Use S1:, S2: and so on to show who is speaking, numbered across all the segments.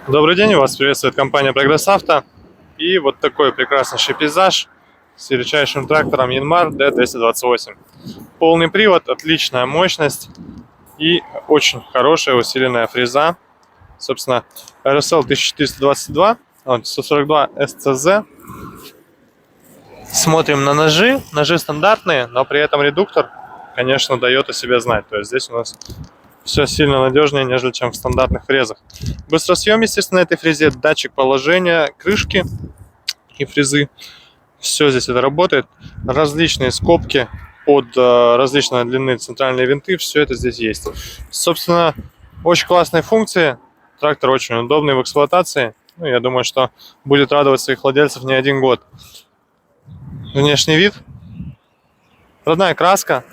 S1: Добрый день, вас приветствует компания Прогресс Авто. И вот такой прекраснейший пейзаж с величайшим трактором Yanmar D228. Полный привод, отличная мощность и очень хорошая усиленная фреза. Собственно, RSL 1422, 142 SCZ. Смотрим на ножи. Ножи стандартные, но при этом редуктор, конечно, дает о себе знать. То есть здесь у нас все сильно надежнее, нежели чем в стандартных фрезах. Быстросъем, естественно, на этой фрезе, датчик положения крышки и фрезы. Все здесь это работает. Различные скобки под различной длины центральные винты, все это здесь есть. Собственно, очень классные функции. Трактор очень удобный в эксплуатации. Ну, я думаю, что будет радовать своих владельцев не один год. Внешний вид. Родная краска.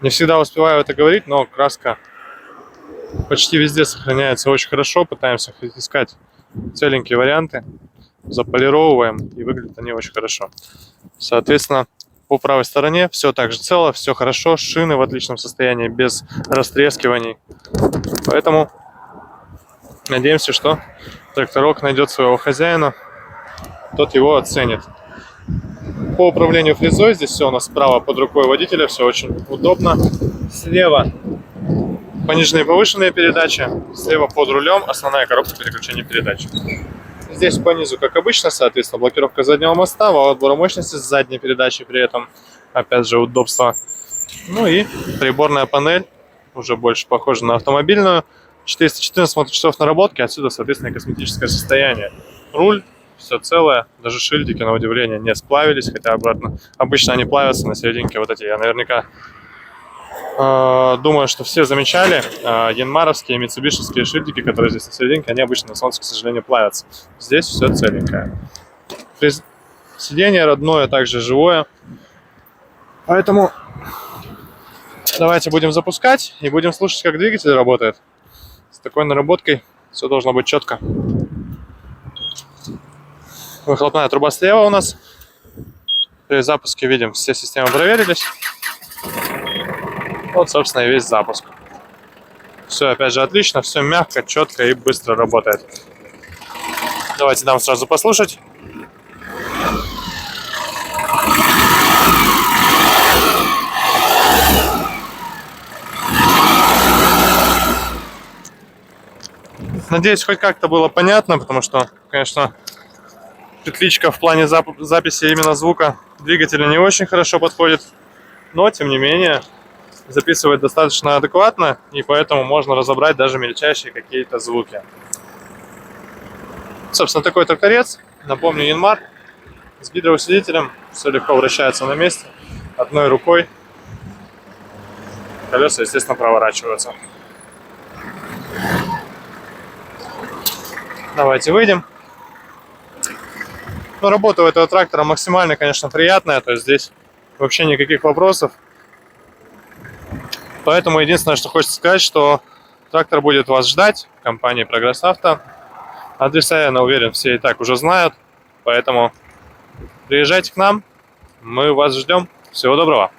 S1: Не всегда успеваю это говорить, но краска почти везде сохраняется очень хорошо. Пытаемся искать целенькие варианты. Заполировываем, и выглядят они очень хорошо. Соответственно, по правой стороне все так же цело, все хорошо. Шины в отличном состоянии, без растрескиваний. Поэтому надеемся, что тракторок найдет своего хозяина. Тот его оценит. По управлению фрезой здесь все у нас справа под рукой водителя, все очень удобно. Слева пониженные и повышенные передачи, слева под рулем основная коробка переключения передач. Здесь по низу, как обычно, соответственно, блокировка заднего моста, вал отбора мощности с задней передачей, при этом, опять же, удобство. Ну и приборная панель, уже больше похожа на автомобильную. 414 моточасов наработки, отсюда, соответственно, косметическое состояние. Руль. Все целое, даже шильдики, на удивление, не сплавились, хотя обычно они плавятся на серединке вот эти. Я наверняка думаю, что все замечали, янмаровские и митсубишевские шильдики, которые здесь на серединке, они обычно на солнце, к сожалению, плавятся. Здесь все целенькое. Сиденье родное, также живое. Поэтому давайте будем запускать и будем слушать, как двигатель работает. С такой наработкой все должно быть четко. Выхлопная труба слева у нас. При запуске видим, все системы проверились. Вот, собственно, и весь запуск. Все, опять же, отлично, все мягко, четко и быстро работает. Давайте дам сразу послушать. Надеюсь, хоть как-то было понятно, потому что, конечно, петличка в плане записи именно звука двигателя не очень хорошо подходит. Но, тем не менее, записывает достаточно адекватно, и поэтому можно разобрать даже мельчайшие какие-то звуки. Собственно, такой тракторец. Напомню, Yanmar с гидроусилителем. Все легко вращается на месте. Одной рукой. Колеса, естественно, проворачиваются. Давайте выйдем. Ну, работа у этого трактора максимально, конечно, приятная. То есть здесь вообще никаких вопросов. Поэтому единственное, что хочется сказать, что трактор будет вас ждать в компании Прогресс Авто. Адреса, я уверен, все и так уже знают. Поэтому приезжайте к нам. Мы вас ждем. Всего доброго.